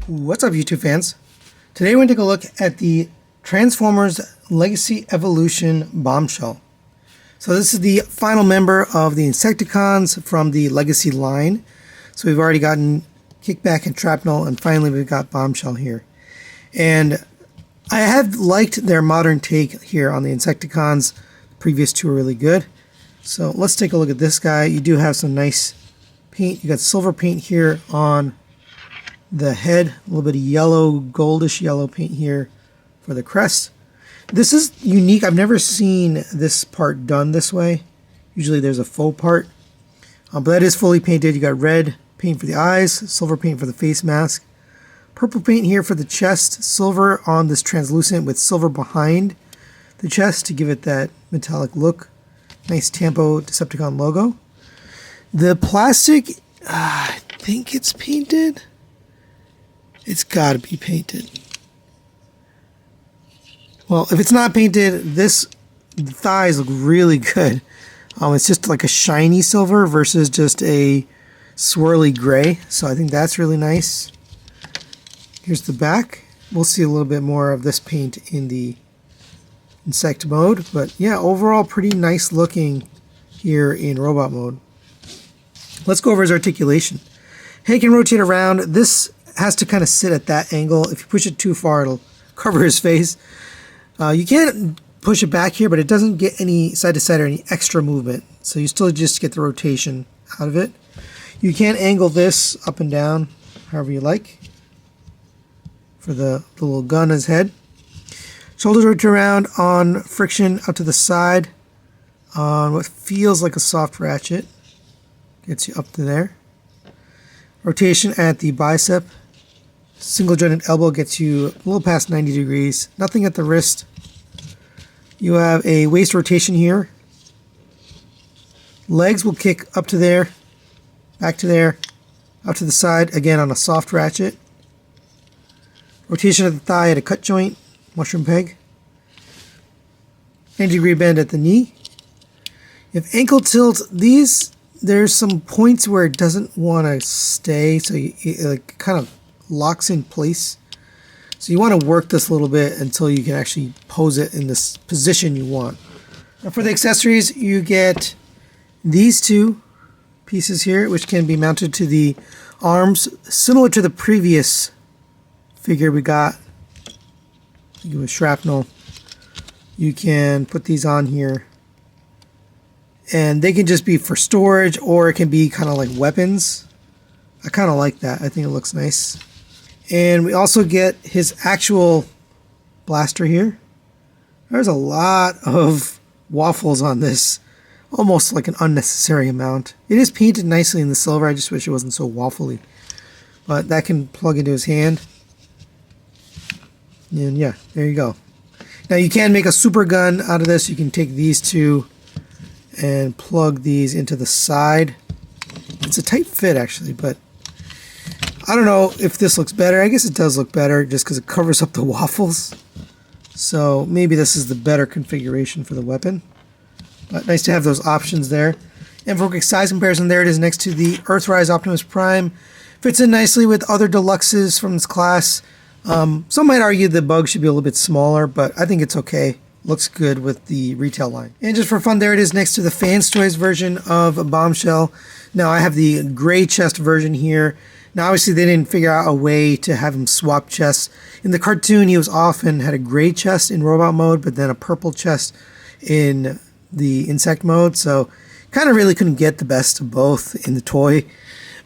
What's up, YouTube fans? Today we're going to take a look at the Transformers Legacy Evolution Bombshell. So this is the final member of the Insecticons from the Legacy line. So we've already gotten Kickback and Shrapnel, and finally we've got Bombshell here. And I have liked their modern take here on the Insecticons. The previous two are really good. So let's take a look at this guy. You do have some nice paint. You got silver paint here on the head, a little bit of yellow, goldish yellow paint here for the crest. This is unique. I've never seen this part done this way. Usually there's a faux part, but that is fully painted. You got red paint for the eyes, silver paint for the face mask, purple paint here for the chest, silver on this translucent with silver behind the chest to give it that metallic look. Nice Tampo Decepticon logo. The plastic, I think it's painted. It's got to be painted. Well, if it's not painted, the thighs look really good. It's just like a shiny silver versus just a swirly gray. So I think that's really nice. Here's the back. We'll see a little bit more of this paint in the insect mode. But yeah, overall pretty nice looking here in robot mode. Let's go over his articulation. He can rotate around. This has to kind of sit at that angle. If you push it too far, it'll cover his face. You can't push it back here, but it doesn't get any side to side or any extra movement. So you still just get the rotation out of it. You can angle this up and down however you like for the little gun on his head. Shoulders rotate around on friction out to the side on what feels like a soft ratchet. Gets you up to there. Rotation at the bicep. Single jointed elbow gets you a little past 90 degrees. Nothing at the wrist. You have a waist rotation here. Legs will kick up to there, back to there, out to the side, again on a soft ratchet. Rotation of the thigh at a cut joint, mushroom peg. 90-degree bend at the knee. If ankle tilt, there's some points where it doesn't want to stay, so it kind of locks in place. So you want to work this a little bit until you can actually pose it in this position you want. Now for the accessories, you get these two pieces here, which can be mounted to the arms, similar to the previous figure we got. I think it was Shrapnel. You can put these on here, and they can just be for storage, or it can be kind of like weapons. I kind of like that. I think it looks nice. And we also get his actual blaster here. There's a lot of waffles on this. Almost like an unnecessary amount. It is painted nicely in the silver. I just wish it wasn't so waffly. But that can plug into his hand. And yeah, there you go. Now you can make a super gun out of this. You can take these two and plug these into the side. It's a tight fit actually, but I don't know if this looks better. I guess it does look better just because it covers up the waffles. So maybe this is the better configuration for the weapon. But nice to have those options there. And for quick size comparison, there it is next to the Earthrise Optimus Prime. Fits in nicely with other deluxes from this class. Some might argue the bug should be a little bit smaller, but I think it's okay. Looks good with the retail line. And just for fun, there it is next to the Fans Toys version of Bombshell. Now I have the gray chest version here. Now obviously they didn't figure out a way to have him swap chests. In the cartoon he was often had a gray chest in robot mode, but then a purple chest in the insect mode. So kind of really couldn't get the best of both in the toy.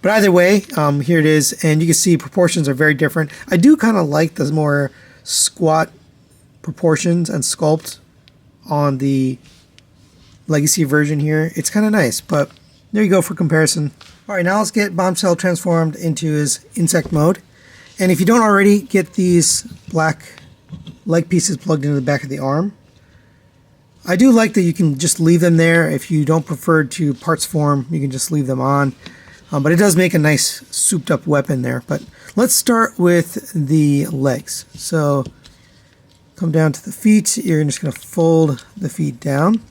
But either way, here it is, and you can see proportions are very different. I do kind of like the more squat proportions and sculpt on the Legacy version here. It's kind of nice, but there you go for comparison. Alright, now let's get Bombshell transformed into his insect mode. And if you don't already, get these black leg pieces plugged into the back of the arm. I do like that you can just leave them there. If you don't prefer to parts form, you can just leave them on. But it does make a nice souped up weapon there. But let's start with the legs. So come down to the feet. You're just going to fold the feet down.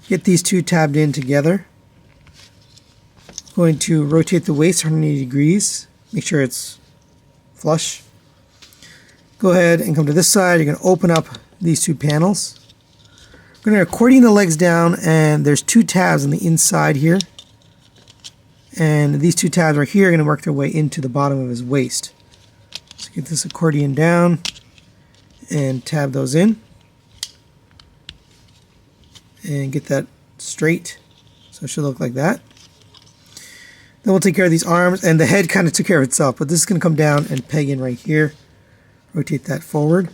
Get these two tabbed in together. Going to rotate the waist 180 degrees. Make sure it's flush. Go ahead and come to this side. You're going to open up these two panels. We're going to accordion the legs down, and there's two tabs on the inside here. And these two tabs right here are going to work their way into the bottom of his waist. So get this accordion down and tab those in. And get that straight. So it should look like that. Then we'll take care of these arms, and the head kind of took care of itself, but this is going to come down and peg in right here. Rotate that forward.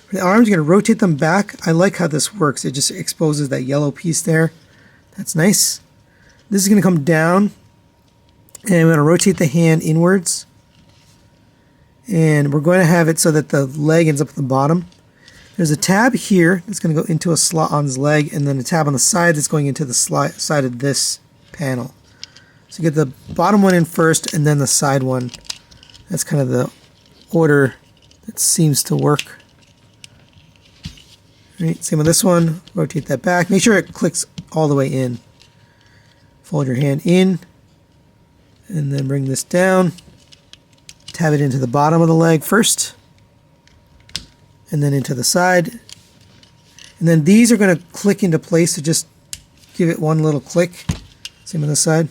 For the arms, you're going to rotate them back. I like how this works. It just exposes that yellow piece there. That's nice. This is going to come down, and we're going to rotate the hand inwards. And we're going to have it so that the leg ends up at the bottom. There's a tab here that's going to go into a slot on his leg, and then a tab on the side that's going into the side of this panel. So get the bottom one in first, and then the side one. That's kind of the order that seems to work. All right, same with this one. Rotate that back. Make sure it clicks all the way in. Fold your hand in, and then bring this down. Tab it into the bottom of the leg first, and then into the side. And then these are going to click into place, so just give it one little click. Same on this side.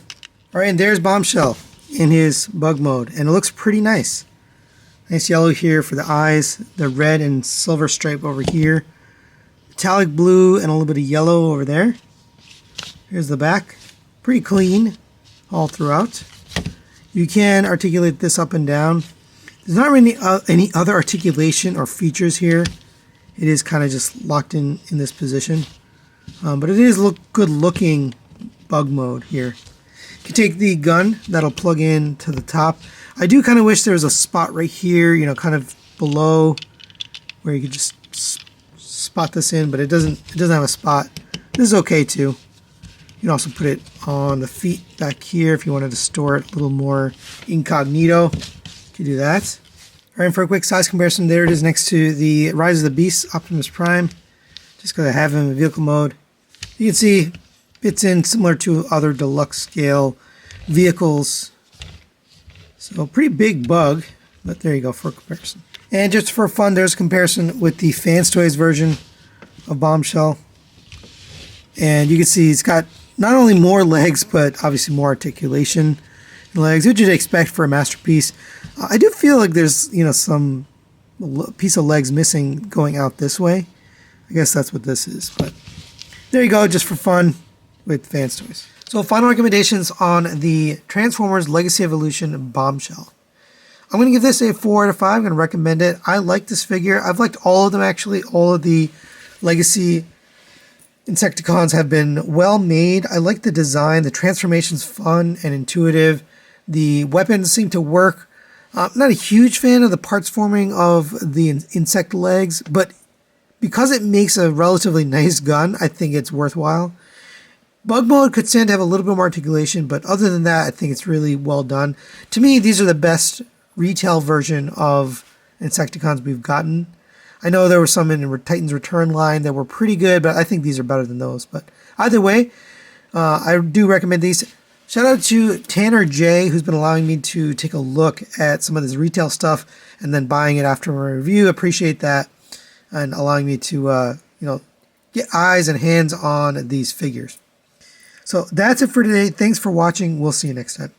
All right, and there's Bombshell in his bug mode, and it looks pretty nice. Nice yellow here for the eyes, the red and silver stripe over here, metallic blue and a little bit of yellow over there. Here's the back. Pretty clean all throughout. You can articulate this up and down. There's not really any other articulation or features here. It is kind of just locked in this position. But it is good looking bug mode here. You can take the gun that'll plug in to the top. I do kind of wish there was a spot right here, you know, kind of below where you could just spot this in, but it doesn't have a spot. This is okay too. You can also put it on the feet back here if you wanted to store it a little more incognito. You can do that. All right, for a quick size comparison, there it is next to the Rise of the Beast Optimus Prime. Just because I have him in vehicle mode. You can see fits in similar to other deluxe scale vehicles. So pretty big bug, but there you go for comparison. And just for fun, there's a comparison with the Fans Toys version of Bombshell. And you can see it's got not only more legs, but obviously more articulation in legs, which you'd expect for a masterpiece. I do feel like there's, you know, some piece of legs missing going out this way. I guess that's what this is, but there you go, just for fun with Fans Toys. So final recommendations on the Transformers Legacy Evolution Bombshell. I'm going to give this a 4 out of 5. I'm going to recommend it. I like this figure. I've liked all of them actually. All of the Legacy Insecticons have been well made. I like the design. The transformation's fun and intuitive. The weapons seem to work. I'm not a huge fan of the parts forming of the insect legs, but because it makes a relatively nice gun, I think it's worthwhile. Bug mode could stand to have a little bit more articulation, but other than that, I think it's really well done. To me, these are the best retail version of Insecticons we've gotten. I know there were some in Titan's Return line that were pretty good, but I think these are better than those. But either way, I do recommend these. Shout out to Tanner J, who's been allowing me to take a look at some of this retail stuff and then buying it after my review. Appreciate that, and allowing me to get eyes and hands on these figures. So that's it for today. Thanks for watching. We'll see you next time.